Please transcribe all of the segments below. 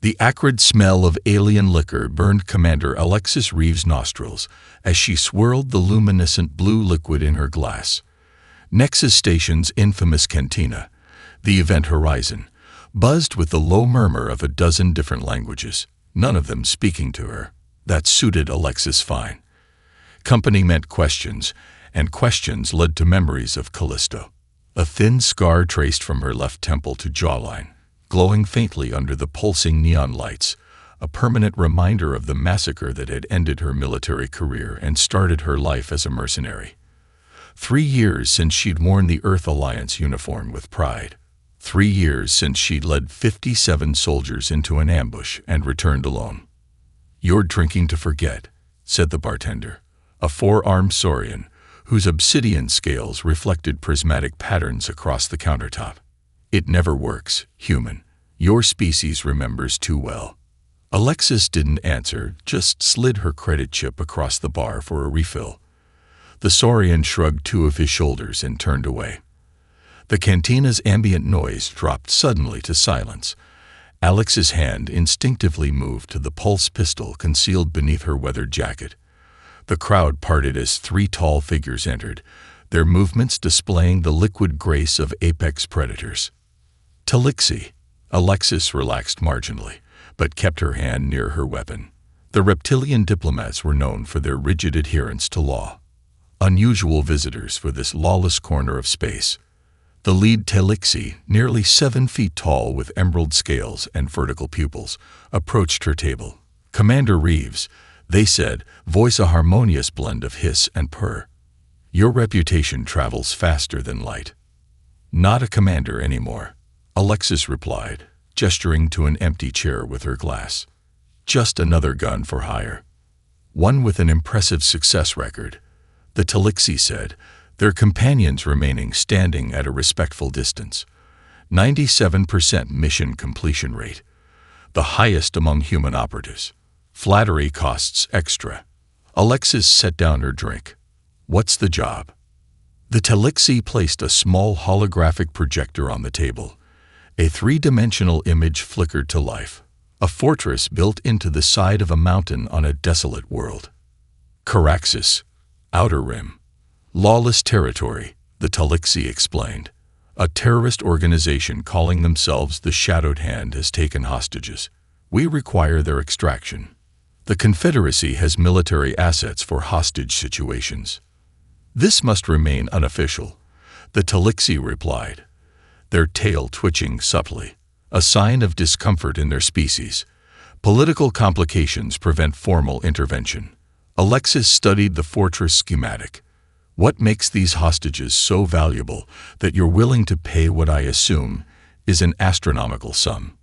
The acrid smell of alien liquor burned Commander Alexis Reeves' nostrils as she swirled the luminescent blue liquid in her glass. Nexus Station's infamous cantina, the Event Horizon, buzzed with the low murmur of a dozen different languages, none of them speaking to her. That suited Alexis fine. Company meant questions, and questions led to memories of Callisto. A thin scar traced from her left temple to jawline, glowing faintly under the pulsing neon lights, a permanent reminder of the massacre that had ended her military career and started her life as a mercenary. 3 years since she'd worn the Earth Alliance uniform with pride. 3 years since she'd led 57 soldiers into an ambush and returned alone. "You're drinking to forget," said the bartender, a 4-armed saurian whose obsidian scales reflected prismatic patterns across the countertop. "It never works, human. Your species remembers too well." Alexis didn't answer, just slid her credit chip across the bar for a refill. The saurian shrugged 2 of his shoulders and turned away. The cantina's ambient noise dropped suddenly to silence. Alex's hand instinctively moved to the pulse pistol concealed beneath her weathered jacket. The crowd parted as 3 tall figures entered, their movements displaying the liquid grace of apex predators. "Talixi." Alexis relaxed marginally, but kept her hand near her weapon. The reptilian diplomats were known for their rigid adherence to law. Unusual visitors for this lawless corner of space. The lead Talixi, nearly 7 feet tall with emerald scales and vertical pupils, approached her table. "Commander Reeves," they said, voice a harmonious blend of hiss and purr. "Your reputation travels faster than light." "Not a commander anymore," Alexis replied, gesturing to an empty chair with her glass. "Just another gun for hire. One with an impressive success record," the Talixi said, their companions remaining standing at a respectful distance. 97% mission completion rate, the highest among human operatives. Flattery costs extra. Alexis set down her drink. "What's the job?" The Talixi placed a small holographic projector on the table. A 3-dimensional image flickered to life. A fortress built into the side of a mountain on a desolate world. "Caraxis, Outer Rim. Lawless territory," the Talixi explained. "A terrorist organization calling themselves the Shadowed Hand has taken hostages. We require their extraction. The Confederacy has military assets for hostage situations." "This must remain unofficial," the Talixi replied, their tail twitching subtly, a sign of discomfort in their species. "Political complications prevent formal intervention." Alexis studied the fortress schematic. "What makes these hostages so valuable that you're willing to pay what I assume is an astronomical sum?"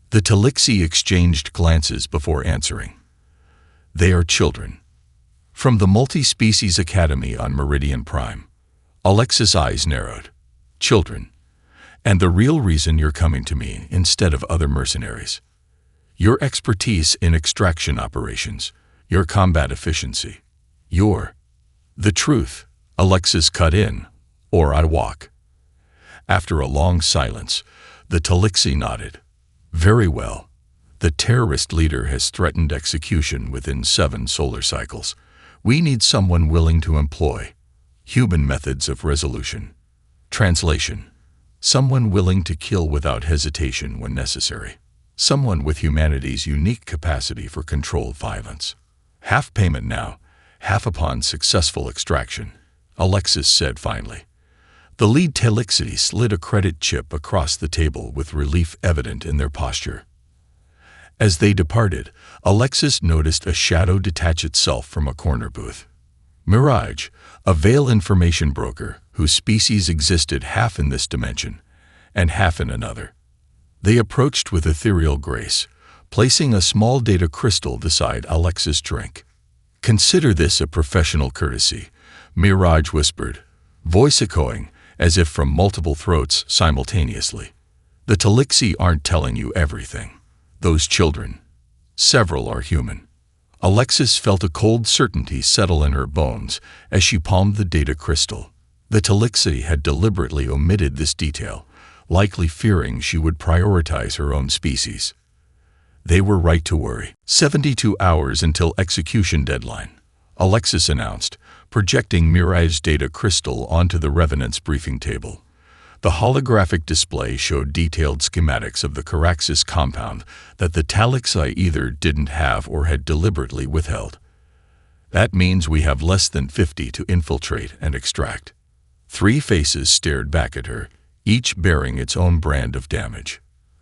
The Talixi exchanged glances before answering. "They are children. From the Multi-Species Academy on Meridian Prime." Alexis' eyes narrowed. "Children. And the real reason you're coming to me instead of other mercenaries. Your expertise in extraction operations, your combat efficiency, your—" "The truth," Alexis cut in, "or I walk." After a long silence, the Talixi nodded. "Very well. The terrorist leader has threatened execution within 7 solar cycles. We need someone willing to employ human methods of resolution. Translation: someone willing to kill without hesitation when necessary. Someone with humanity's unique capacity for controlled violence. Half payment now, half upon successful extraction," Alexis said finally. The lead Talixi slid a credit chip across the table with relief evident in their posture. As they departed, Alexis noticed a shadow detach itself from a corner booth. Mirage, a Veil information broker whose species existed half in this dimension and half in another. They approached with ethereal grace, placing a small data crystal beside Alexis' drink. "Consider this a professional courtesy," Mirage whispered, voice echoing as if from multiple throats simultaneously. "The Talixi aren't telling you everything. Those children, several are human." Alexis felt a cold certainty settle in her bones as she palmed the data crystal. The Talixi had deliberately omitted this detail, likely fearing she would prioritize her own species. They were right to worry. 72 hours until execution deadline, Alexis announced, projecting Mirai's data crystal onto the Revenant's briefing table. The holographic display showed detailed schematics of the Caraxis compound that the Talixi either didn't have or had deliberately withheld. That means we have less than 50 to infiltrate and extract. 3 faces stared back at her, each bearing its own brand of damage.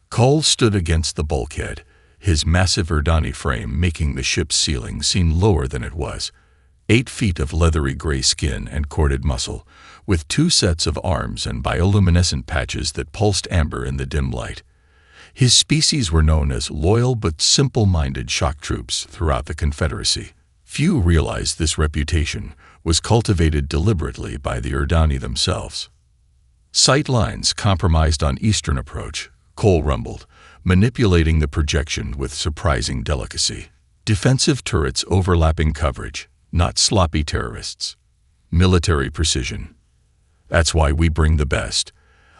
Cole stood against the bulkhead, his massive Erdani frame making the ship's ceiling seem lower than it was. 8 feet of leathery gray skin and corded muscle, with 2 sets of arms and bioluminescent patches that pulsed amber in the dim light. His species were known as loyal but simple-minded shock troops throughout the Confederacy. Few realized this reputation was cultivated deliberately by the Erdani themselves. Sight lines compromised on eastern approach, Cole rumbled, manipulating the projection with surprising delicacy. Defensive turrets overlapping coverage, not sloppy terrorists. Military precision. That's why we bring the best,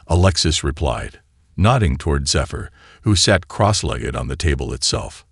Alexis replied, nodding toward Zephyr, who sat cross-legged on the table itself.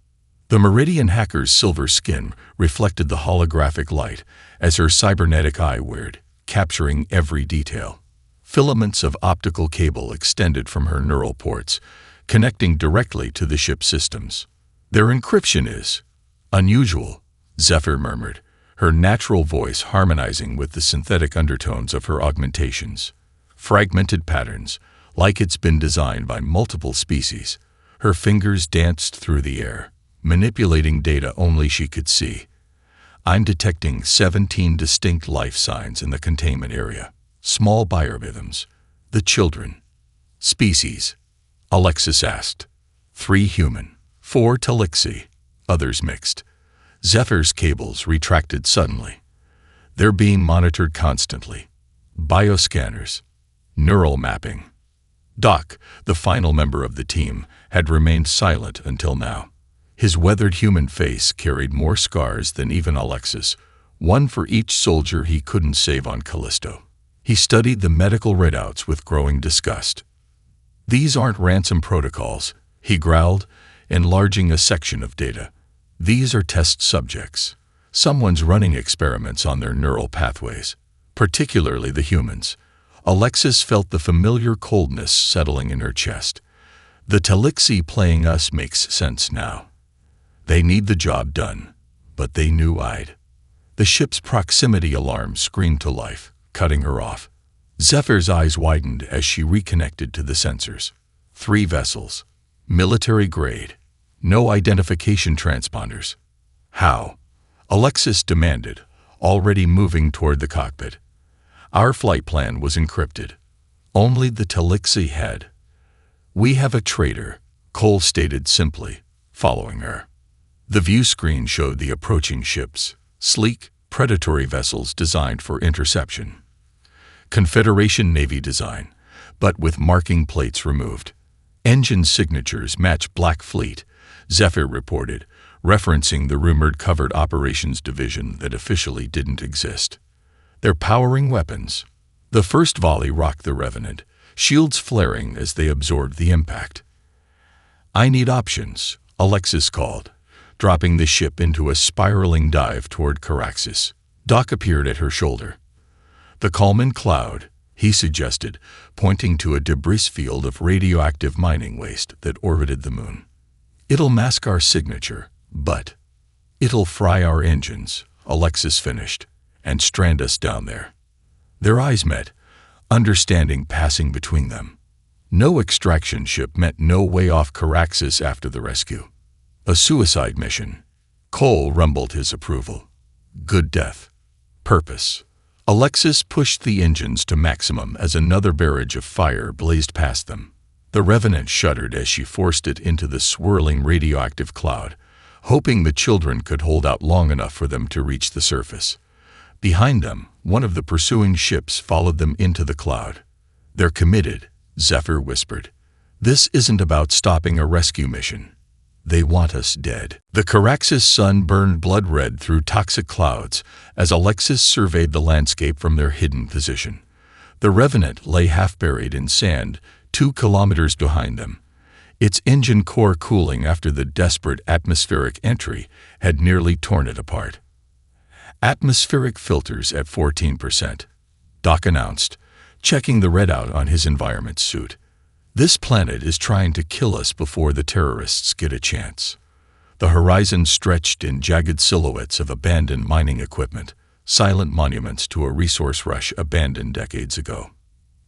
The Meridian hacker's silver skin reflected the holographic light as her cybernetic eye whirred, capturing every detail. Filaments of optical cable extended from her neural ports, connecting directly to the ship's systems. Their encryption is unusual, Zephyr murmured, her natural voice harmonizing with the synthetic undertones of her augmentations. Fragmented patterns, like it's been designed by multiple species. Her fingers danced through the air, manipulating data only she could see. I'm detecting 17 distinct life signs in the containment area. Small biorhythms. The children. Species, Alexis asked. 3 human, 4 Talixi, others mixed. Zephyr's cables retracted suddenly. They're being monitored constantly. Bioscanners. Neural mapping. Doc, the final member of the team, had remained silent until now. His weathered human face carried more scars than even Alexis, one for each soldier he couldn't save on Callisto. He studied the medical readouts with growing disgust. These aren't ransom protocols, he growled, enlarging a section of data. These are test subjects. Someone's running experiments on their neural pathways, particularly the humans. Alexis felt the familiar coldness settling in her chest. The Talixi playing us makes sense now. They need the job done, but they knew I'd. The ship's proximity alarm screamed to life, cutting her off. Zephyr's eyes widened as she reconnected to the sensors. 3 vessels. Military grade. No identification transponders. How? Alexis demanded, already moving toward the cockpit. Our flight plan was encrypted. Only the Talixi had. We have a traitor, Cole stated simply, following her. The view screen showed the approaching ships, sleek, predatory vessels designed for interception. Confederation Navy design, but with marking plates removed. Engine signatures match Black Fleet, Zephyr reported, referencing the rumored Covert Operations Division that officially didn't exist. They're powering weapons. The first volley rocked the Revenant, shields flaring as they absorbed the impact. I need options, Alexis called, dropping the ship into a spiraling dive toward Caraxis. Doc appeared at her shoulder. The Kalman cloud, he suggested, pointing to a debris field of radioactive mining waste that orbited the moon. It'll mask our signature, but it'll fry our engines, Alexis finished, and strand us down there. Their eyes met, understanding passing between them. No extraction ship meant no way off Caraxis after the rescue. A suicide mission. Cole rumbled his approval. Good death. Purpose. Alexis pushed the engines to maximum as another barrage of fire blazed past them. The Revenant shuddered as she forced it into the swirling radioactive cloud, hoping the children could hold out long enough for them to reach the surface. Behind them, one of the pursuing ships followed them into the cloud. They're committed, Zephyr whispered. This isn't about stopping a rescue mission. They want us dead. The Caraxis sun burned blood red through toxic clouds as Alexis surveyed the landscape from their hidden position. The Revenant lay half buried in sand, 2 kilometers behind them. Its engine core cooling after the desperate atmospheric entry had nearly torn it apart. Atmospheric filters at 14%, Doc announced, checking the readout on his environment suit. This planet is trying to kill us before the terrorists get a chance. The horizon stretched in jagged silhouettes of abandoned mining equipment, silent monuments to a resource rush abandoned decades ago.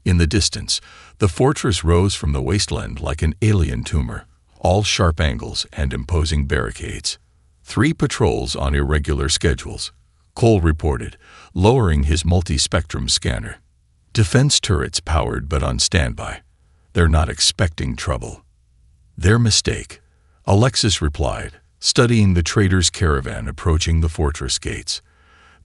In the distance, the fortress rose from the wasteland like an alien tumor, all sharp angles and imposing barricades. 3 patrols on irregular schedules, Cole reported, lowering his multi-spectrum scanner. Defense turrets powered but on standby. They're not expecting trouble. Their mistake, Alexis replied, studying the trader's caravan approaching the fortress gates.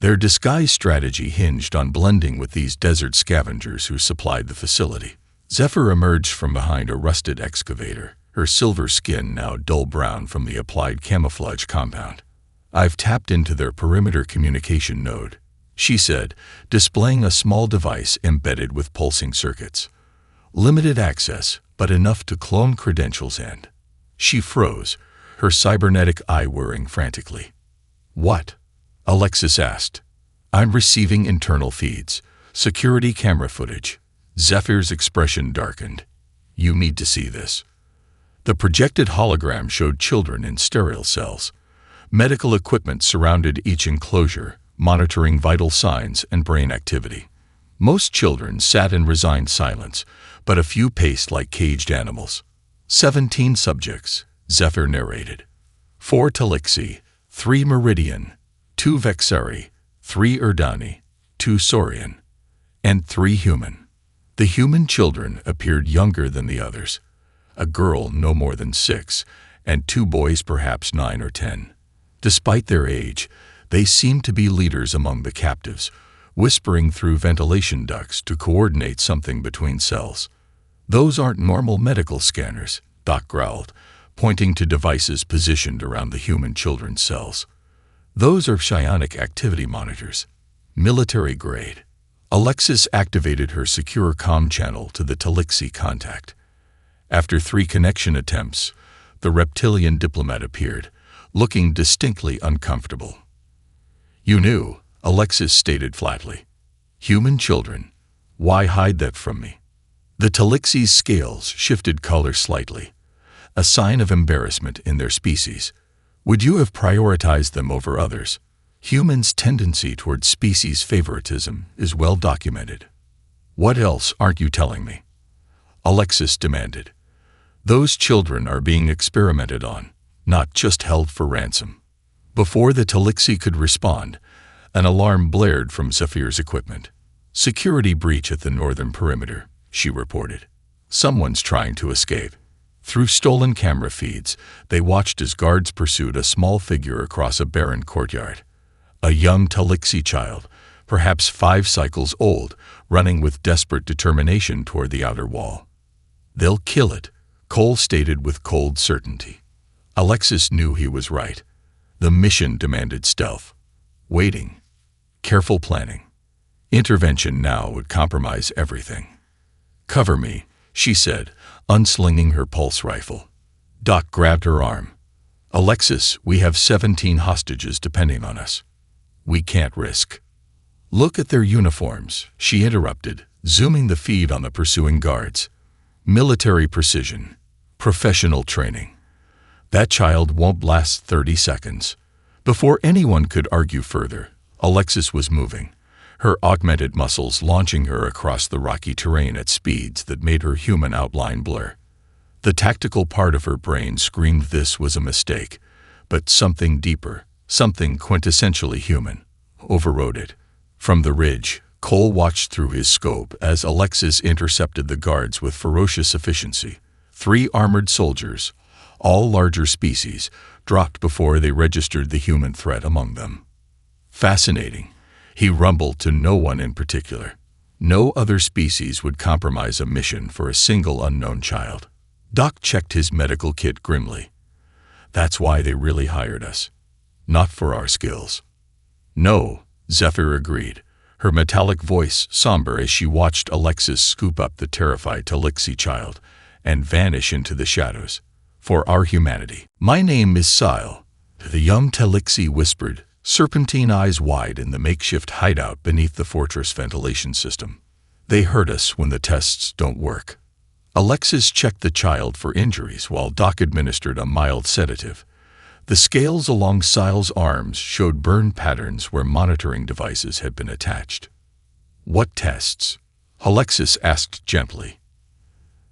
Their disguise strategy hinged on blending with these desert scavengers who supplied the facility. Zephyr emerged from behind a rusted excavator, her silver skin now dull brown from the applied camouflage compound. I've tapped into their perimeter communication node, she said, displaying a small device embedded with pulsing circuits. Limited access, but enough to clone credentials and. She froze, her cybernetic eye whirring frantically. What? Alexis asked. I'm receiving internal feeds, security camera footage. Zephyr's expression darkened. You need to see this. The projected hologram showed children in sterile cells. Medical equipment surrounded each enclosure, monitoring vital signs and brain activity. Most children sat in resigned silence, but a few paced like caged animals. 17 subjects, Zephyr narrated. 4 Talixi, 3 Meridian, 2 Vexari, 3 Urdani, 2 Saurian, and 3 human. The human children appeared younger than the others. A girl no more than 6, and 2 boys perhaps 9 or 10. Despite their age, they seemed to be leaders among the captives, whispering through ventilation ducts to coordinate something between cells. Those aren't normal medical scanners, Doc growled, pointing to devices positioned around the human children's cells. Those are psionic activity monitors, military grade. Alexis activated her secure comm channel to the Talixi contact. After 3 connection attempts, the reptilian diplomat appeared, looking distinctly uncomfortable. You knew, Alexis stated flatly. Human children. Why hide that from me? The Talixi's scales shifted color slightly, a sign of embarrassment in their species. Would you have prioritized them over others? Humans' tendency toward species favoritism is well documented. What else aren't you telling me? Alexis demanded. Those children are being experimented on, not just held for ransom. Before the Talixi could respond, an alarm blared from Zephyr's equipment. Security breach at the northern perimeter, she reported. Someone's trying to escape. Through stolen camera feeds, they watched as guards pursued a small figure across a barren courtyard. A young Talixi child, perhaps 5 cycles old, running with desperate determination toward the outer wall. They'll kill it, Cole stated with cold certainty. Alexis knew he was right. The mission demanded stealth. Waiting. Careful planning. Intervention now would compromise everything. Cover me, she said, unslinging her pulse rifle. Doc grabbed her arm. Alexis, we have 17 hostages depending on us. We can't risk. Look at their uniforms, she interrupted, zooming the feed on the pursuing guards. Military precision. Professional training. That child won't last 30 seconds. Before anyone could argue further, Alexis was moving, her augmented muscles launching her across the rocky terrain at speeds that made her human outline blur. The tactical part of her brain screamed this was a mistake, but something deeper, something quintessentially human, overrode it. From the ridge, Cole watched through his scope as Alexis intercepted the guards with ferocious efficiency. 3 armored soldiers, all larger species, dropped before they registered the human threat among them. Fascinating, he rumbled to no one in particular. No other species would compromise a mission for a single unknown child. Doc checked his medical kit grimly. That's why they really hired us. Not for our skills. No, Zephyr agreed, her metallic voice somber as she watched Alexis scoop up the terrified Talixi child and vanish into the shadows. For our humanity. My name is Sile, the young Telixi whispered, serpentine eyes wide in the makeshift hideout beneath the fortress ventilation system. They hurt us when the tests don't work. Alexis checked the child for injuries while Doc administered a mild sedative. The scales along Sile's arms showed burn patterns where monitoring devices had been attached. What tests? Alexis asked gently.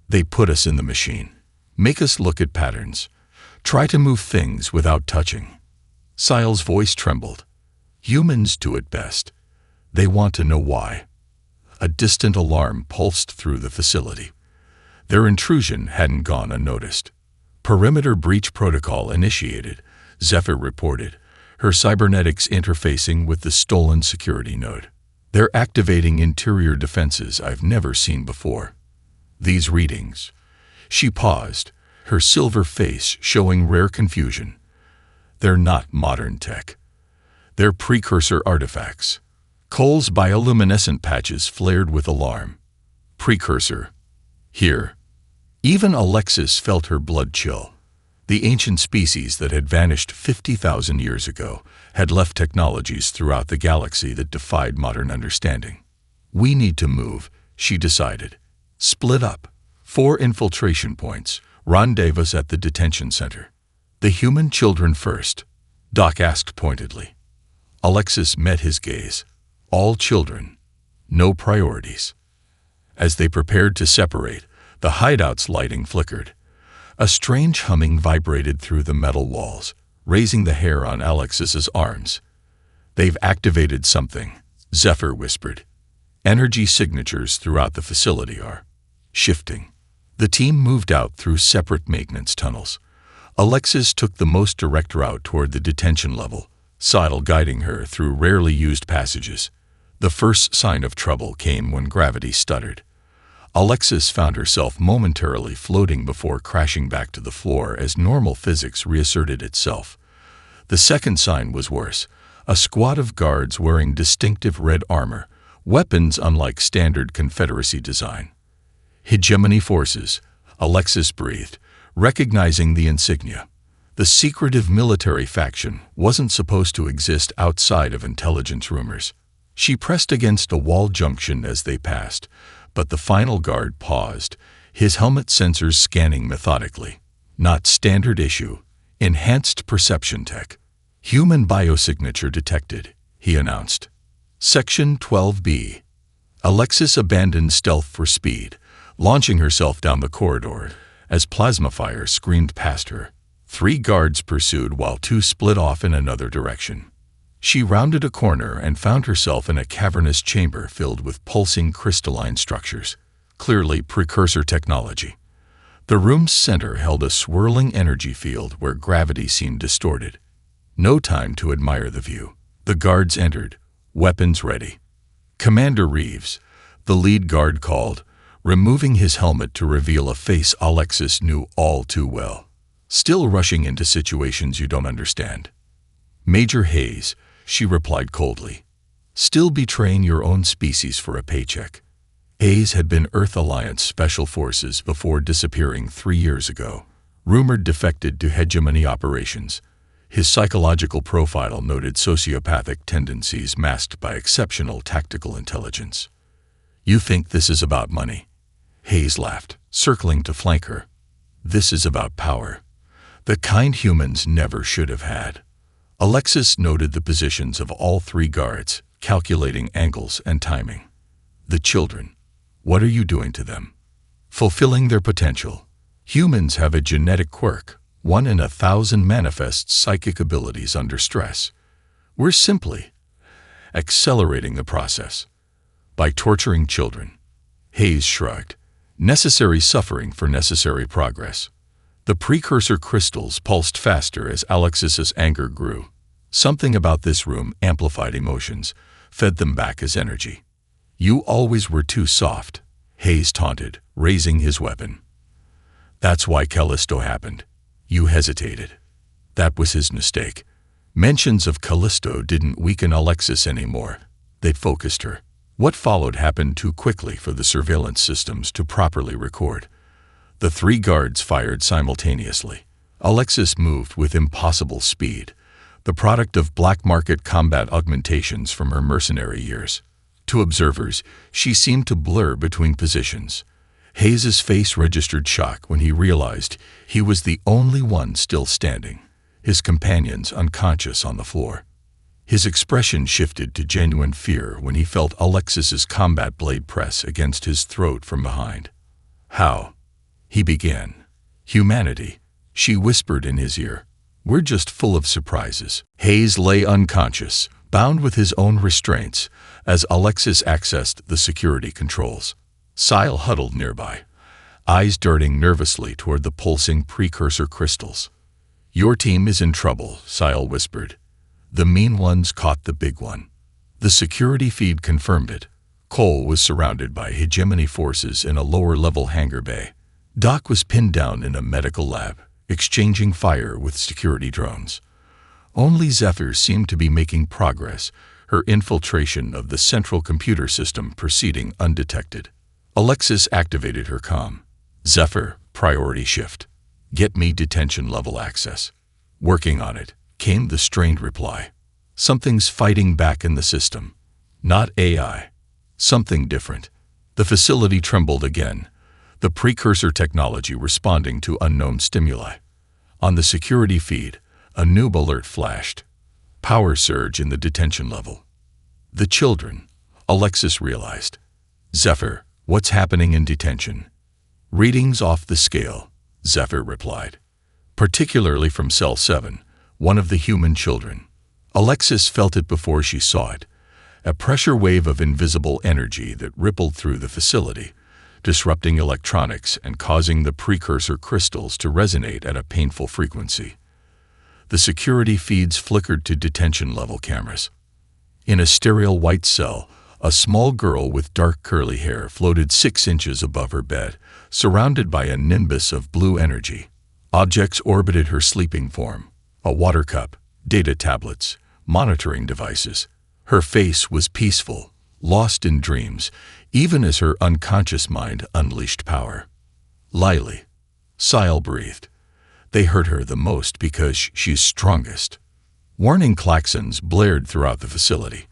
They put us in the machine. Make us look at patterns. Try to move things without touching. Sile's voice trembled. Humans do it best. They want to know why. A distant alarm pulsed through the facility. Their intrusion hadn't gone unnoticed. Perimeter breach protocol initiated, Zephyr reported, her cybernetics interfacing with the stolen security node. They're activating interior defenses I've never seen before. These readings. She paused, her silver face showing rare confusion. They're not modern tech. They're precursor artifacts. Cole's bioluminescent patches flared with alarm. Precursor. Here. Even Alexis felt her blood chill. The ancient species that had vanished 50,000 years ago had left technologies throughout the galaxy that defied modern understanding. We need to move, she decided. Split up. 4 infiltration points. Rendezvous at the detention center. The human children first, Doc asked pointedly. Alexis met his gaze. All children. No priorities. As they prepared to separate, the hideout's lighting flickered. A strange humming vibrated through the metal walls, raising the hair on Alexis's arms. They've activated something, Zephyr whispered. Energy signatures throughout the facility are shifting. The team moved out through separate maintenance tunnels. Alexis took the most direct route toward the detention level, Seidel guiding her through rarely used passages. The first sign of trouble came when gravity stuttered. Alexis found herself momentarily floating before crashing back to the floor as normal physics reasserted itself. The second sign was worse. A squad of guards wearing distinctive red armor, weapons unlike standard Confederacy design. Hegemony forces, Alexis breathed, recognizing the insignia. The secretive military faction wasn't supposed to exist outside of intelligence rumors. She pressed against a wall junction as they passed, but the final guard paused, his helmet sensors scanning methodically. Not standard issue, enhanced perception tech. Human biosignature detected, he announced. Section 12B. Alexis abandoned stealth for speed, launching herself down the corridor as plasma fire screamed past her. 3 guards pursued while 2 split off in another direction. She rounded a corner and found herself in a cavernous chamber filled with pulsing crystalline structures, clearly precursor technology. The room's center held a swirling energy field where gravity seemed distorted. No time to admire the view. The guards entered, weapons ready. Commander Reeves, the lead guard called, removing his helmet to reveal a face Alexis knew all too well. Still rushing into situations you don't understand. Major Hayes, she replied coldly. Still betraying your own species for a paycheck. Hayes had been Earth Alliance Special Forces before disappearing 3 years ago. Rumored defected to hegemony operations. His psychological profile noted sociopathic tendencies masked by exceptional tactical intelligence. You think this is about money? Hayes laughed, circling to flank her. This is about power. The kind humans never should have had. Alexis noted the positions of all 3 guards, calculating angles and timing. The children. What are you doing to them? Fulfilling their potential. Humans have a genetic quirk. 1 in 1,000 manifests psychic abilities under stress. We're simply accelerating the process by torturing children. Hayes shrugged. Necessary suffering for necessary progress. The precursor crystals pulsed faster as Alexis's anger grew. Something about this room amplified emotions, fed them back as energy. You always were too soft, Hayes taunted, raising his weapon. That's why Callisto happened. You hesitated. That was his mistake. Mentions of Callisto didn't weaken Alexis anymore. They'd focused her. What followed happened too quickly for the surveillance systems to properly record. The 3 guards fired simultaneously. Alexis moved with impossible speed, the product of black market combat augmentations from her mercenary years. To observers, she seemed to blur between positions. Hayes's face registered shock when he realized he was the only one still standing, his companions unconscious on the floor. His expression shifted to genuine fear when he felt Alexis's combat blade press against his throat from behind. "How?" he began. "Humanity," she whispered in his ear. "We're just full of surprises." Hayes lay unconscious, bound with his own restraints, as Alexis accessed the security controls. Sile huddled nearby, eyes darting nervously toward the pulsing precursor crystals. "Your team is in trouble," Sile whispered. "The mean ones caught the big one." The security feed confirmed it. Cole was surrounded by hegemony forces in a lower-level hangar bay. Doc was pinned down in a medical lab, exchanging fire with security drones. Only Zephyr seemed to be making progress, her infiltration of the central computer system proceeding undetected. Alexis activated her comm. "Zephyr, priority shift. Get me detention level access." "Working on it," came the strained reply. "Something's fighting back in the system. Not AI. Something different." The facility trembled again, the precursor technology responding to unknown stimuli. On the security feed, a new alert flashed. Power surge in the detention level. "The children," Alexis realized. "Zephyr, what's happening in detention?" "Readings off the scale," Zephyr replied. "Particularly from Cell 7, one of the human children." Alexis felt it before she saw it, a pressure wave of invisible energy that rippled through the facility, disrupting electronics and causing the precursor crystals to resonate at a painful frequency. The security feeds flickered to detention-level cameras. In a sterile white cell, a small girl with dark curly hair floated 6 inches above her bed, surrounded by a nimbus of blue energy. Objects orbited her sleeping form: a water cup, data tablets, monitoring devices. Her face was peaceful, lost in dreams, even as her unconscious mind unleashed power. "Lily," Sile breathed. "They hurt her the most because she's strongest." Warning klaxons blared throughout the facility.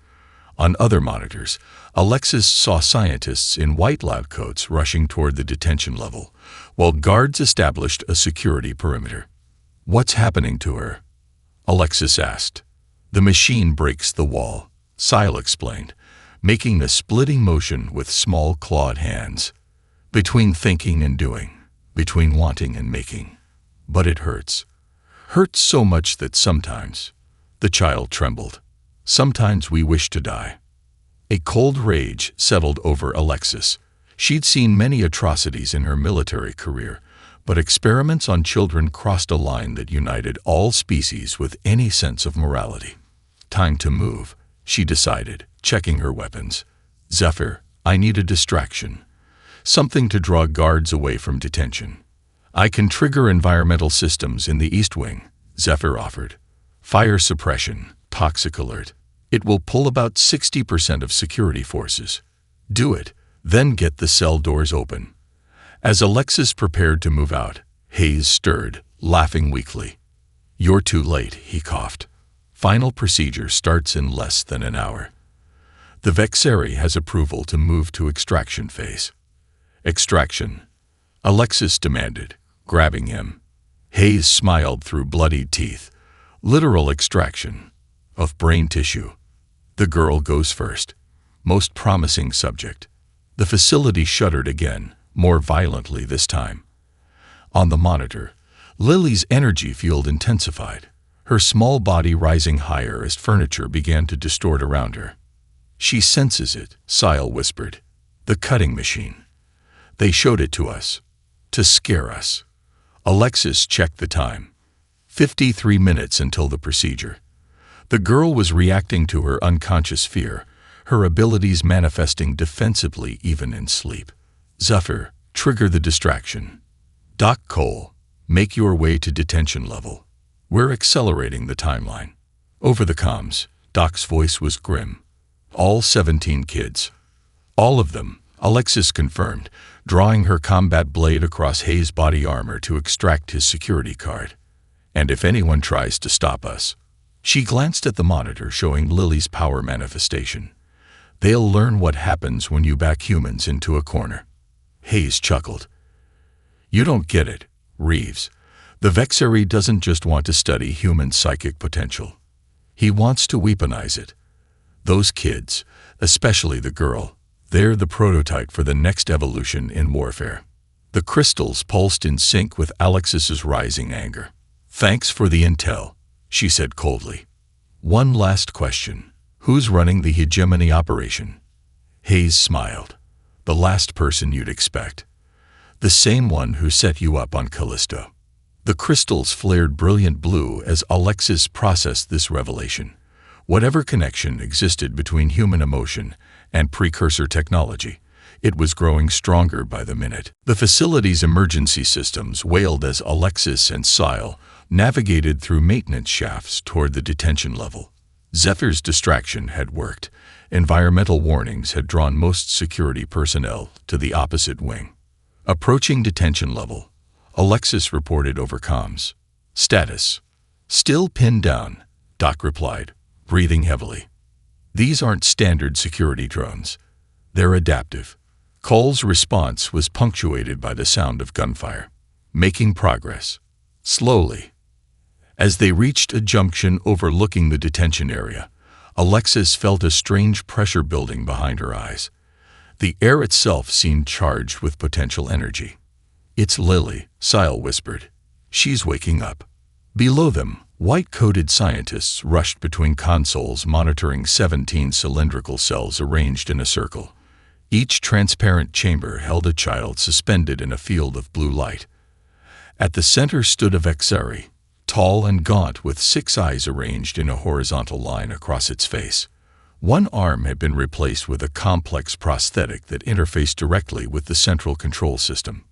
On other monitors, Alexis saw scientists in white lab coats rushing toward the detention level, while guards established a security perimeter. "What's happening to her?" Alexis asked. "The machine breaks the wall," Sile explained, making a splitting motion with small clawed hands. "Between thinking and doing, between wanting and making. But it hurts. Hurts so much that sometimes," the child trembled, "sometimes we wish to die." A cold rage settled over Alexis. She'd seen many atrocities in her military career, but experiments on children crossed a line that united all species with any sense of morality. "Time to move," she decided, checking her weapons. "Zephyr, I need a distraction. Something to draw guards away from detention." "I can trigger environmental systems in the East Wing," Zephyr offered. "Fire suppression, toxic alert. It will pull about 60% of security forces." "Do it, then get the cell doors open." As Alexis prepared to move out, Hayes stirred, laughing weakly. "You're too late," he coughed. "Final procedure starts in less than an hour. The Vexeri has approval to move to extraction phase." "Extraction?" Alexis demanded, grabbing him. Hayes smiled through bloodied teeth. "Literal extraction. Of brain tissue. The girl goes first. Most promising subject." The facility shuddered again, more violently this time. On the monitor, Lily's energy field intensified, her small body rising higher as furniture began to distort around her. "She senses it," Sile whispered. "The cutting machine. They showed it to us. To scare us." Alexis checked the time. 53 minutes until the procedure. The girl was reacting to her unconscious fear, her abilities manifesting defensively even in sleep. "Zephyr, trigger the distraction." "Doc Cole, make your way to detention level. We're accelerating the timeline." Over the comms, Doc's voice was grim. "All 17 kids. All of them," Alexis confirmed, drawing her combat blade across Hayes' body armor to extract his security card. "And if anyone tries to stop us." She glanced at the monitor showing Lily's power manifestation. "They'll learn what happens when you back humans into a corner." Hayes chuckled. "You don't get it, Reeves. The Vexary doesn't just want to study human psychic potential. He wants to weaponize it. Those kids, especially the girl, they're the prototype for the next evolution in warfare." The crystals pulsed in sync with Alexis's rising anger. "Thanks for the intel," she said coldly. "One last question. Who's running the hegemony operation?" Hayes smiled. "The last person you'd expect. The same one who set you up on Callisto." The crystals flared brilliant blue as Alexis processed this revelation. Whatever connection existed between human emotion and precursor technology, it was growing stronger by the minute. The facility's emergency systems wailed as Alexis and Sile navigated through maintenance shafts toward the detention level. Zephyr's distraction had worked. Environmental warnings had drawn most security personnel to the opposite wing. Approaching detention level, Alexis reported over comms. "Status. Still pinned down," Doc replied, breathing heavily. "These aren't standard security drones. They're adaptive." Cole's response was punctuated by the sound of gunfire. "Making progress. Slowly." As they reached a junction overlooking the detention area, Alexis felt a strange pressure building behind her eyes. The air itself seemed charged with potential energy. "It's Lily," Sile whispered. "She's waking up." Below them, white-coated scientists rushed between consoles monitoring 17 cylindrical cells arranged in a circle. Each transparent chamber held a child suspended in a field of blue light. At the center stood a Vexary, tall and gaunt with 6 eyes arranged in a horizontal line across its face. One arm had been replaced with a complex prosthetic that interfaced directly with the central control system.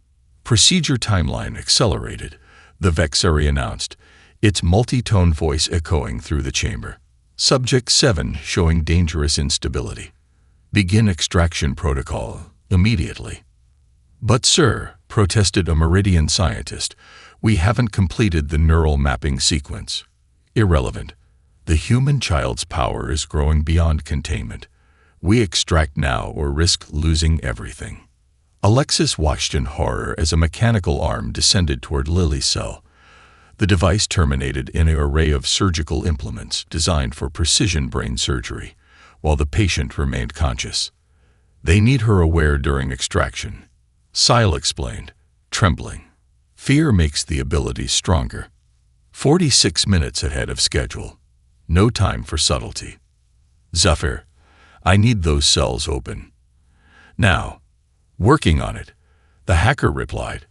Procedure timeline accelerated, the Vexary announced, its multi-tone voice echoing through the chamber. Subject 7 showing dangerous instability. Begin extraction protocol immediately. "But sir," protested a Meridian scientist, "we haven't completed the neural mapping sequence." "Irrelevant. The human child's power is growing beyond containment. We extract now or risk losing everything." Alexis watched in horror as a mechanical arm descended toward Lily's cell. The device terminated in an array of surgical implements designed for precision brain surgery, while the patient remained conscious. "They need her aware during extraction," Sile explained, trembling. "Fear makes the ability stronger." 46 minutes ahead of schedule. No time for subtlety. "Zephyr, I need those cells open." "Now." "Working on it," the hacker replied.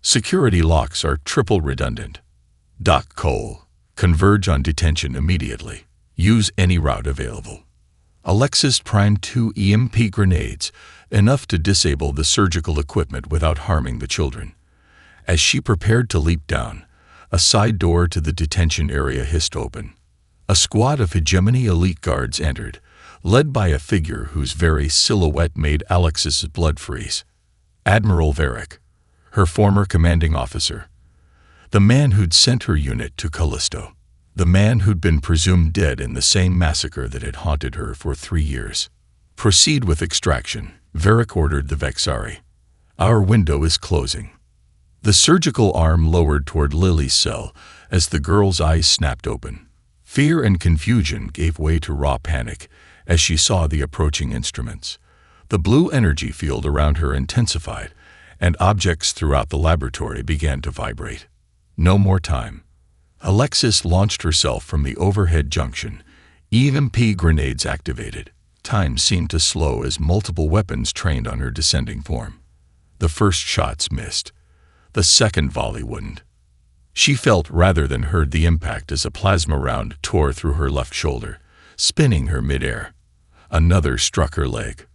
"Security locks are triple redundant." Doc Cole, converge on detention immediately. Use any route available. Alexis primed 2 EMP grenades, enough to disable the surgical equipment without harming the children. As she prepared to leap down, a side door to the detention area hissed open. A squad of hegemony elite guards entered, led by a figure whose very silhouette made Alexis's blood freeze. Admiral Varick, her former commanding officer. The man who'd sent her unit to Callisto. The man who'd been presumed dead in the same massacre that had haunted her for 3 years. "Proceed with extraction," Varick ordered the Vexary. "Our window is closing." The surgical arm lowered toward Lily's cell as the girl's eyes snapped open. Fear and confusion gave way to raw panic as she saw the approaching instruments. The blue energy field around her intensified, and objects throughout the laboratory began to vibrate. No more time. Alexis launched herself from the overhead junction. EMP grenades activated. Time seemed to slow as multiple weapons trained on her descending form. The first shots missed. The second volley wouldn't. She felt rather than heard the impact as a plasma round tore through her left shoulder, spinning her midair. Another struck her leg.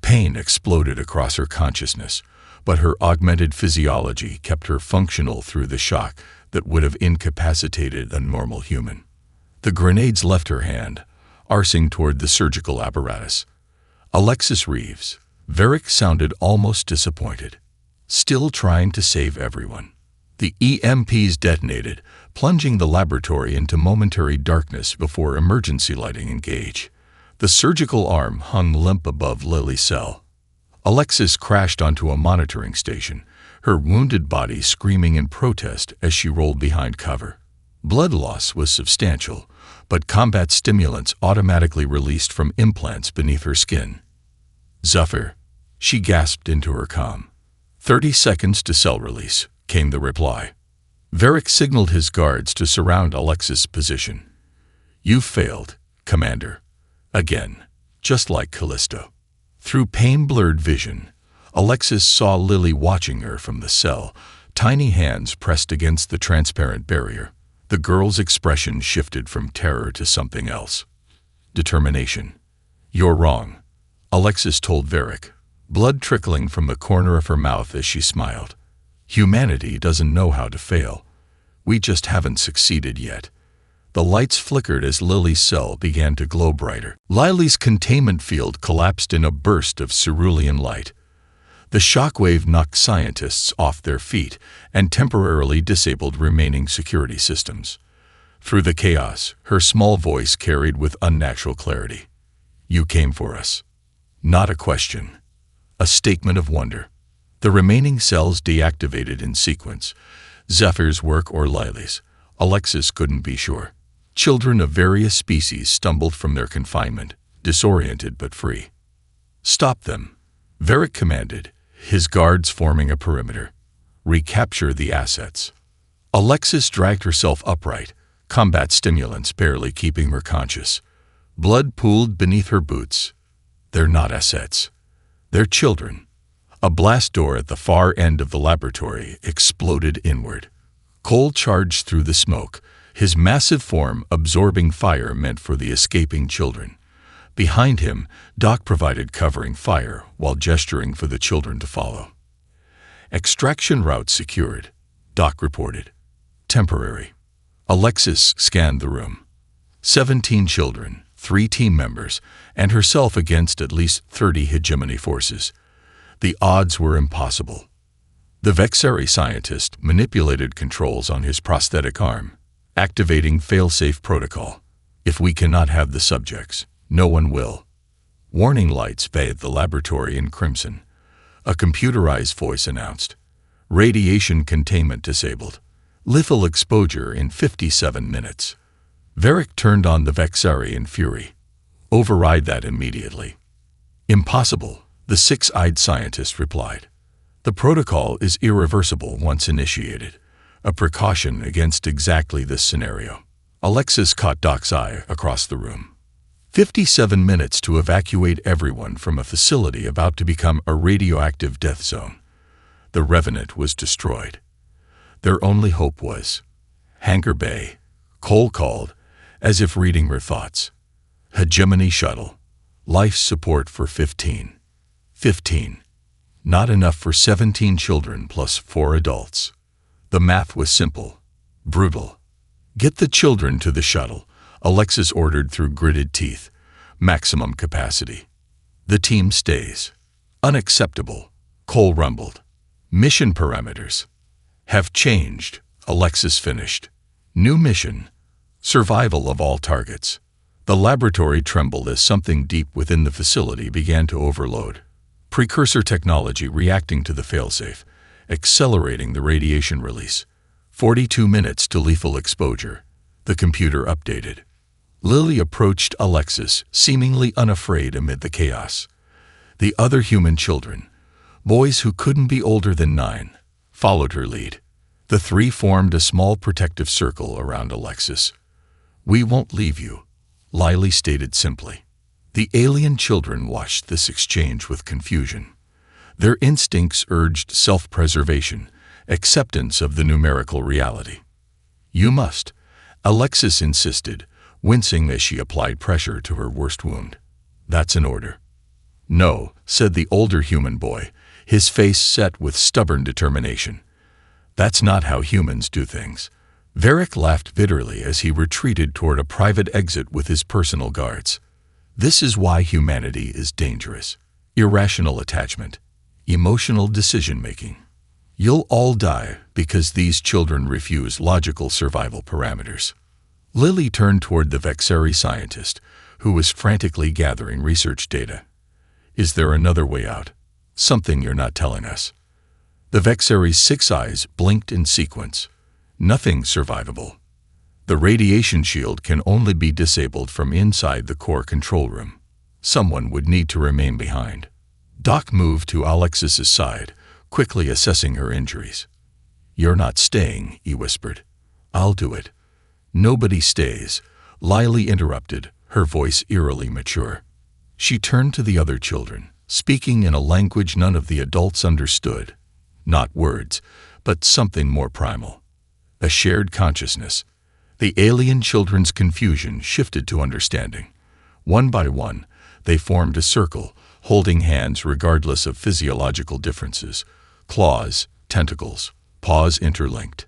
Pain exploded across her consciousness, but her augmented physiology kept her functional through the shock that would have incapacitated a normal human. The grenades left her hand, arcing toward the surgical apparatus. Alexis Reeves, Varric sounded almost disappointed. Still trying to save everyone. The EMPs detonated, plunging the laboratory into momentary darkness before emergency lighting engaged. The surgical arm hung limp above Lily's cell. Alexis crashed onto a monitoring station, her wounded body screaming in protest as she rolled behind cover. Blood loss was substantial, but combat stimulants automatically released from implants beneath her skin. "Zephyr," she gasped into her comm. 30 seconds to cell release, came the reply. Varric signaled his guards to surround Alexis' position. "You've failed, Commander. Again, just like Callisto." Through pain-blurred vision, Alexis saw Lily watching her from the cell, tiny hands pressed against the transparent barrier. The girl's expression shifted from terror to something else. Determination. "You're wrong," Alexis told Varric, blood trickling from the corner of her mouth as she smiled. "Humanity doesn't know how to fail. We just haven't succeeded yet." The lights flickered as Lily's cell began to glow brighter. Lily's containment field collapsed in a burst of cerulean light. The shockwave knocked scientists off their feet and temporarily disabled remaining security systems. Through the chaos, her small voice carried with unnatural clarity. "You came for us." Not a question. A statement of wonder. The remaining cells deactivated in sequence. Zephyr's work or Lily's. Alexis couldn't be sure. Children of various species stumbled from their confinement, disoriented but free. "Stop them," Varric commanded, his guards forming a perimeter. "Recapture the assets." Alexis dragged herself upright, combat stimulants barely keeping her conscious. Blood pooled beneath her boots. "They're not assets. They're children." A blast door at the far end of the laboratory exploded inward. Cole charged through the smoke, his massive form absorbing fire meant for the escaping children. Behind him, Doc provided covering fire while gesturing for the children to follow. "Extraction route secured," Doc reported. "Temporary." Alexis scanned the room. 17 children, 3 team members, and herself against at least 30 hegemony forces. The odds were impossible. The Vexari scientist manipulated controls on his prosthetic arm, activating failsafe protocol. "If we cannot have the subjects, no one will." Warning lights bathed the laboratory in crimson. A computerized voice announced, "Radiation containment disabled. Lethal exposure in 57 minutes." Varric turned on the Vexari in fury. "Override that immediately." "Impossible," the six-eyed scientist replied. "The protocol is irreversible once initiated, a precaution against exactly this scenario." Alexis caught Doc's eye across the room. 57 minutes to evacuate everyone from a facility about to become a radioactive death zone. The Revenant was destroyed. Their only hope was Hangar Bay, Cole called, as if reading her thoughts. Hegemony shuttle. Life support for 15. 15. Not enough for 17 children plus 4 adults. The math was simple, brutal. "Get the children to the shuttle," Alexis ordered through gritted teeth. "Maximum capacity." "The team stays." "Unacceptable," Cole rumbled. "Mission parameters have changed," Alexis finished. "New mission. Survival of all targets." The laboratory trembled as something deep within the facility began to overload. Precursor technology reacting to the failsafe, accelerating the radiation release. 42 minutes to lethal exposure. The computer updated. Lily approached Alexis, seemingly unafraid amid the chaos. The other human children, boys who couldn't be older than 9, followed her lead. The 3 formed a small protective circle around Alexis. "We won't leave you," Lily stated simply. The alien children watched this exchange with confusion. Their instincts urged self-preservation, acceptance of the numerical reality. "You must," Alexis insisted, wincing as she applied pressure to her worst wound. "That's an order." "No," said the older human boy, his face set with stubborn determination. "That's not how humans do things." Varric laughed bitterly as he retreated toward a private exit with his personal guards. "This is why humanity is dangerous. irrational attachment, emotional decision-making. You'll all die because these children refuse logical survival parameters. Lily turned toward the Vexari scientist, who was frantically gathering research data. Is there another way out? Something you're not telling us. The Vexari's 6 eyes blinked in sequence. Nothing survivable. The radiation shield can only be disabled from inside the core control room. Someone would need to remain behind. Doc moved to Alexis's side, quickly assessing her injuries. You're not staying, he whispered. I'll do it. Nobody stays, Lily interrupted, her voice eerily mature. She turned to the other children, speaking in a language none of the adults understood. Not words, but something more primal. A shared consciousness. The alien children's confusion shifted to understanding. One by one, they formed a circle, holding hands regardless of physiological differences. Claws, tentacles, paws interlinked.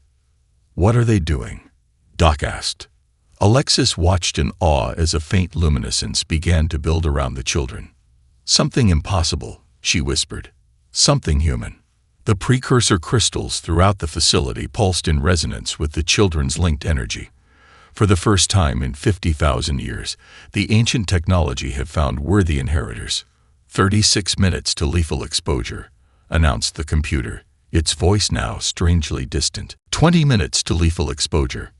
What are they doing? Doc asked. Alexis watched in awe as a faint luminescence began to build around the children. Something impossible, she whispered. Something human. The precursor crystals throughout the facility pulsed in resonance with the children's linked energy. For the first time in 50,000 years, the ancient technology had found worthy inheritors. 36 minutes to lethal exposure, announced the computer, its voice now strangely distant. 20 minutes to lethal exposure.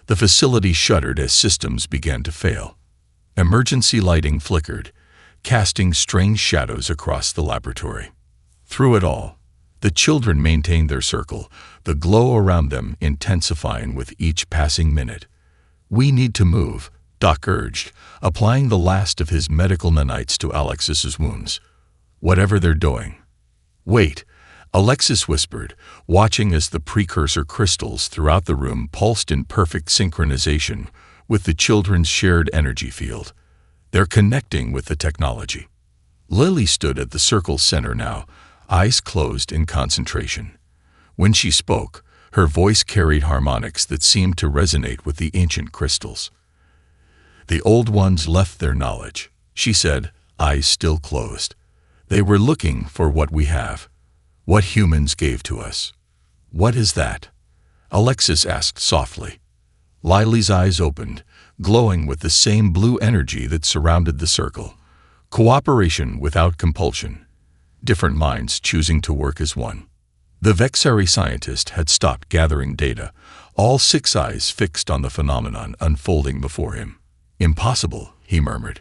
The facility shuddered as systems began to fail. Emergency lighting flickered, casting strange shadows across the laboratory. Through it all, the children maintained their circle, the glow around them intensifying with each passing minute. We need to move, Doc urged, applying the last of his medical nanites to Alexis's wounds. Whatever they're doing. Wait, Alexis whispered, watching as the precursor crystals throughout the room pulsed in perfect synchronization with the children's shared energy field. They're connecting with the technology. Lily stood at the circle's center now, eyes closed in concentration. When she spoke, her voice carried harmonics that seemed to resonate with the ancient crystals. The old ones left their knowledge, she said, eyes still closed. They were looking for what we have, what humans gave to us. What is that? Alexis asked softly. Lily's eyes opened, glowing with the same blue energy that surrounded the circle. Cooperation without compulsion. Different minds choosing to work as one. The Vexari scientist had stopped gathering data, all 6 eyes fixed on the phenomenon unfolding before him. Impossible, he murmured.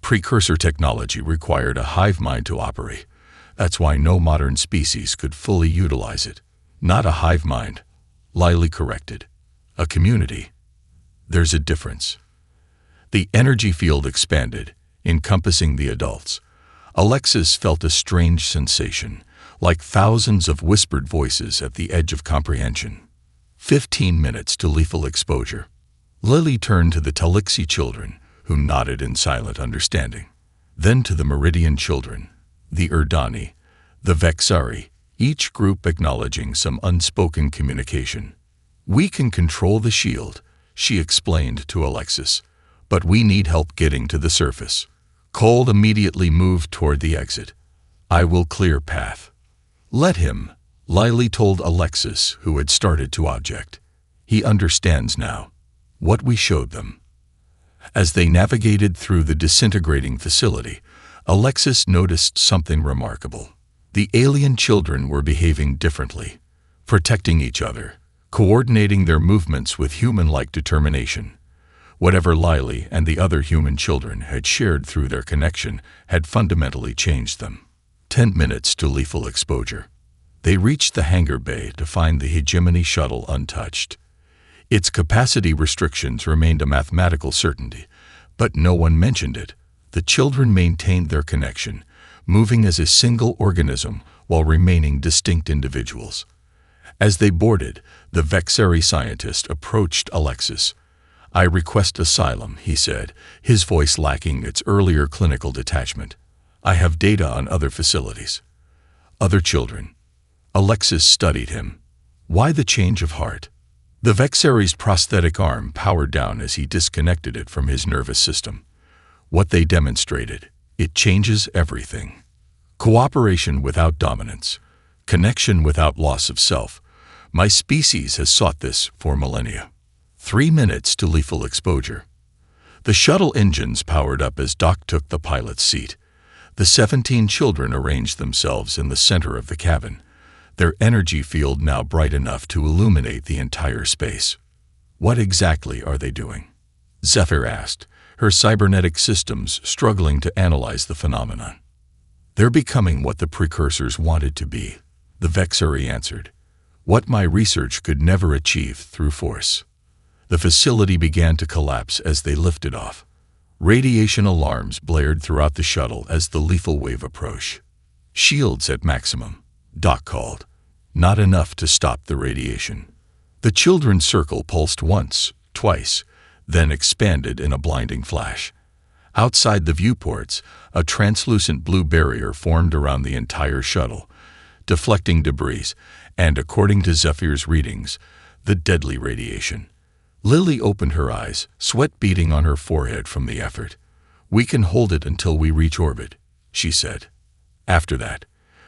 Precursor technology required a hive mind to operate. That's why no modern species could fully utilize it. Not a hive mind, Lily corrected. A community. There's a difference. The energy field expanded, encompassing the adults. Alexis felt a strange sensation, like thousands of whispered voices at the edge of comprehension. 15 minutes to lethal exposure. Lily turned to the Talixi children, who nodded in silent understanding. Then to the Meridian children, the Erdani, the Vexari, each group acknowledging some unspoken communication. We can control the shield, she explained to Alexis, but we need help getting to the surface. Cole immediately moved toward the exit. I will clear path. Let him, Lily told Alexis, who had started to object. He understands now. What we showed them. As they navigated through the disintegrating facility, Alexis noticed something remarkable. The alien children were behaving differently, protecting each other, coordinating their movements with human-like determination. Whatever Lily and the other human children had shared through their connection had fundamentally changed them. 10 minutes to lethal exposure. They reached the hangar bay to find the hegemony shuttle untouched. Its capacity restrictions remained a mathematical certainty, but no one mentioned it. The children maintained their connection, moving as a single organism while remaining distinct individuals. As they boarded, the Vexari scientist approached Alexis. I request asylum, he said, his voice lacking its earlier clinical detachment. I have data on other facilities. Other children. Alexis studied him. Why the change of heart? The Vexari's prosthetic arm powered down as he disconnected it from his nervous system. What they demonstrated, it changes everything. Cooperation without dominance. Connection without loss of self. My species has sought this for millennia. 3 minutes to lethal exposure. The shuttle engines powered up as Doc took the pilot's seat. The 17 children arranged themselves in the center of the cabin, their energy field now bright enough to illuminate the entire space. What exactly are they doing? Zephyr asked, her cybernetic systems struggling to analyze the phenomenon. They're becoming what the precursors wanted to be, the Vexari answered. What my research could never achieve through force. The facility began to collapse as they lifted off. Radiation alarms blared throughout the shuttle as the lethal wave approached. Shields at maximum, Doc called. Not enough to stop the radiation. The children's circle pulsed once, twice, then expanded in a blinding flash. Outside the viewports, a translucent blue barrier formed around the entire shuttle, deflecting debris, and according to Zephyr's readings, the deadly radiation. Lily opened her eyes, sweat beading on her forehead from the effort. We can hold it until we reach orbit, she said. After that,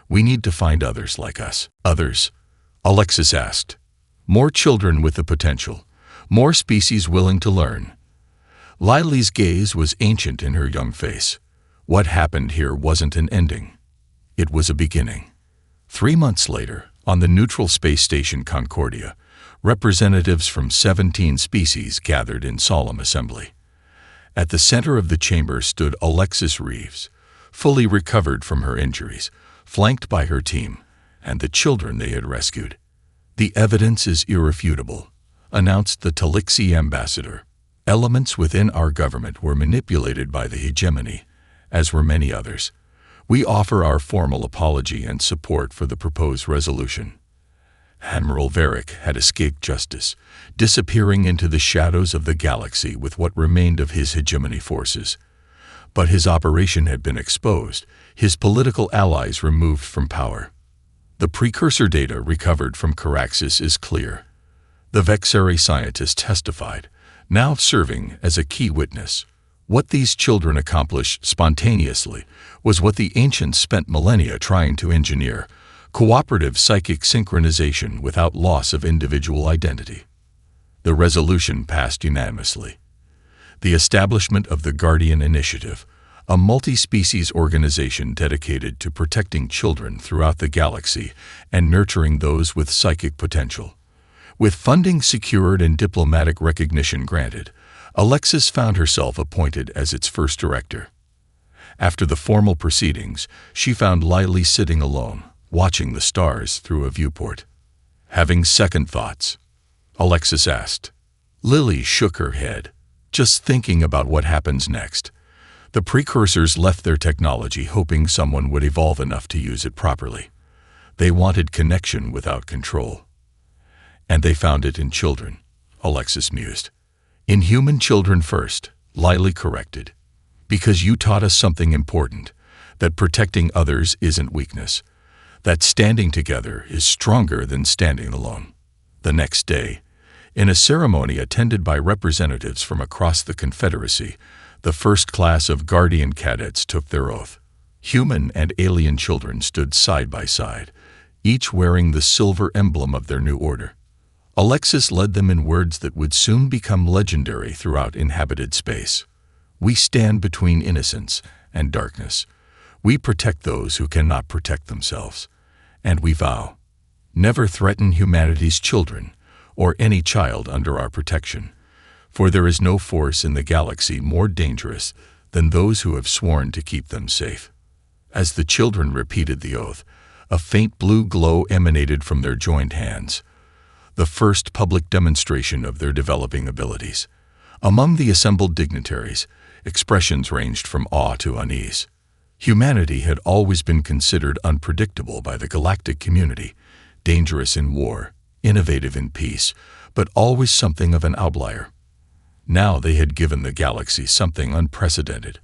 we need to find others like us. Others? Alexis asked. More children with the potential, more species willing to learn. Lily's gaze was ancient in her young face. What happened here wasn't an ending. It was a beginning. 3 months later, on the neutral space station Concordia, representatives from 17 species gathered in solemn assembly. At the center of the chamber stood Alexis Reeves, fully recovered from her injuries, flanked by her team and the children they had rescued. The evidence is irrefutable, announced the Talixi ambassador. Elements within our government were manipulated by the hegemony, as were many others. We offer our formal apology and support for the proposed resolution. Admiral Varric had escaped justice, disappearing into the shadows of the galaxy with what remained of his hegemony forces. But his operation had been exposed, his political allies removed from power. The precursor data recovered from Caraxis is clear. The Vexari scientist testified, now serving as a key witness. What these children accomplished spontaneously was what the ancients spent millennia trying to engineer: cooperative psychic synchronization without loss of individual identity. The resolution passed unanimously. The establishment of the Guardian Initiative, a multi-species organization dedicated to protecting children throughout the galaxy and nurturing those with psychic potential. With funding secured and diplomatic recognition granted, Alexis found herself appointed as its first director. After the formal proceedings, she found Lily sitting alone, watching the stars through a viewport. Having second thoughts? Alexis asked. Lily shook her head, just thinking about what happens next. The precursors left their technology hoping someone would evolve enough to use it properly. They wanted connection without control. And they found it in children, Alexis mused. In human children first, Lily corrected. Because you taught us something important, that protecting others isn't weakness, that standing together is stronger than standing alone. The next day, in a ceremony attended by representatives from across the Confederacy, the first class of Guardian cadets took their oath. Human and alien children stood side by side, each wearing the silver emblem of their new order. Alexis led them in words that would soon become legendary throughout inhabited space. We stand between innocence and darkness. We protect those who cannot protect themselves. And we vow, never threaten humanity's children or any child under our protection, for there is no force in the galaxy more dangerous than those who have sworn to keep them safe. As the children repeated the oath, a faint blue glow emanated from their joined hands, the first public demonstration of their developing abilities. Among the assembled dignitaries, expressions ranged from awe to unease. Humanity had always been considered unpredictable by the galactic community, dangerous in war, innovative in peace, but always something of an outlier. Now they had given the galaxy something unprecedented,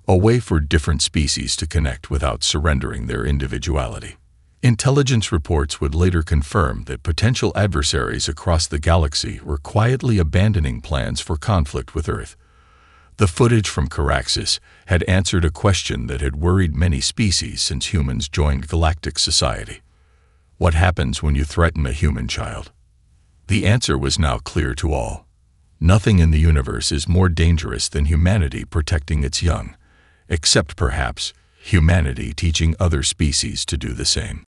a way for different species to connect without surrendering their individuality. Intelligence reports would later confirm that potential adversaries across the galaxy were quietly abandoning plans for conflict with Earth. The footage from Caraxes had answered a question that had worried many species since humans joined galactic society. What happens when you threaten a human child? The answer was now clear to all. Nothing in the universe is more dangerous than humanity protecting its young, except perhaps humanity teaching other species to do the same.